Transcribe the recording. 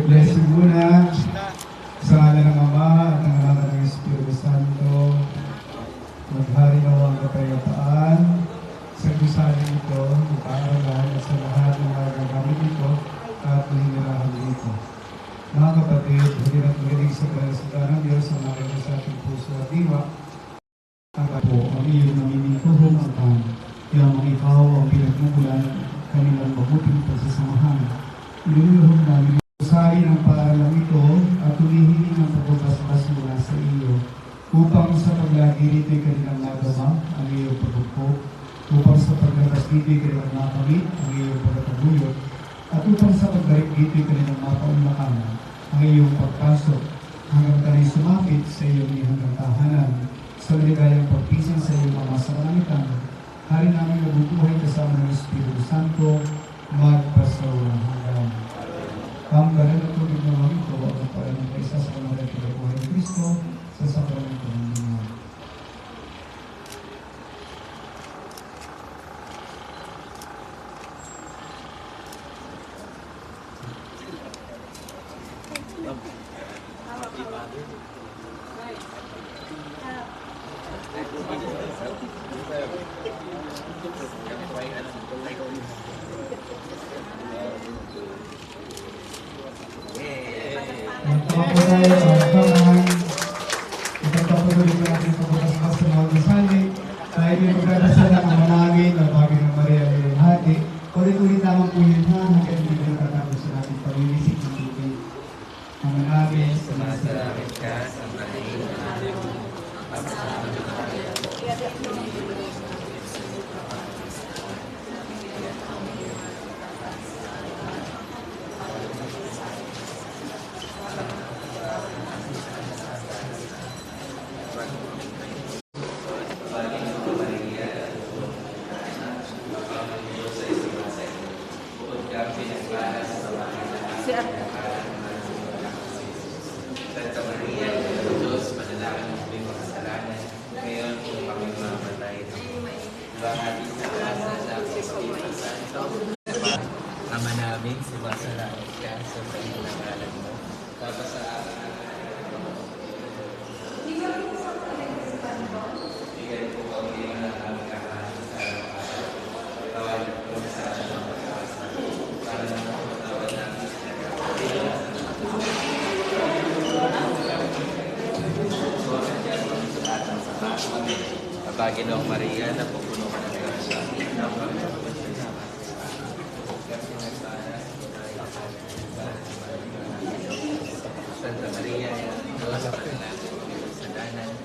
blessing muna sa ngalan ng Ama at ng Anak ng Espiritu Santo. Maghari nawa ang kapayapaan sa gusaling ito, ipaaralan at sa lahat ng mga gagamit ito at mahinirahan dito. Mga kapatid, hindi na't magaling sa kalasada ng Diyos ang nakita sa ating puso at diwa. Ang po, ang iyong namimintuhong ang kaya mga ikaw ang pinagmumulan kanilang mabuting pagsasamahan. Iniluhog namin usahin ang paaralan ito at humihiling ang pagbabasbas mula sa iyo upang sa paglagi rito'y kanilang nagawa ang iyong pagpupok, upang sa paglabas dito'y kanilang makamit ang iyong pagkataguyod, at upang sa pagbalik dito'y kanilang mapaunlakan ang iyong pagpasok hanggang tayo sumapit sa iyong hanggang tahanan sa maligayang pagpising sa iyong mga saramitan. Hari namin mabubuhay kasama ng Espiritu Santo magpasawalang hanggan. Ang ganun at tubig ng mga ito ang nagparaming kaisa sa kamalang kinabuhay ni Kristo sa sakramento ng Diyos. Ipagpapatuloy ko natin pagbukas-bukas sa mga masali. Tayo may magdadasal ng mga namin na bagay ng Maria ng hati. Ulit-ulit naman po yun ha, hanggang hindi na nakatapos sa natin pag-ilisip ng tubig. Mga namin, sumasalangit ka sa maliit na pagsasama ng Maria. Santa Maria, Diyos, manalangin mo kami makasalanan, ngayon kung kami mamatay. Bahagi sa asa sa Espiritu Santo. Ama namin, sumasalangit ka sa pangalan mo. Kapasaan. Bigay po kami ng aming kakain sa araw-araw. Tawagan po sa aming pagkakasal para na matawad namin sa Paginoong Maria, napupuno ka ng grasya. Santa Maria, Diyos, panalangin mo kami sa danan.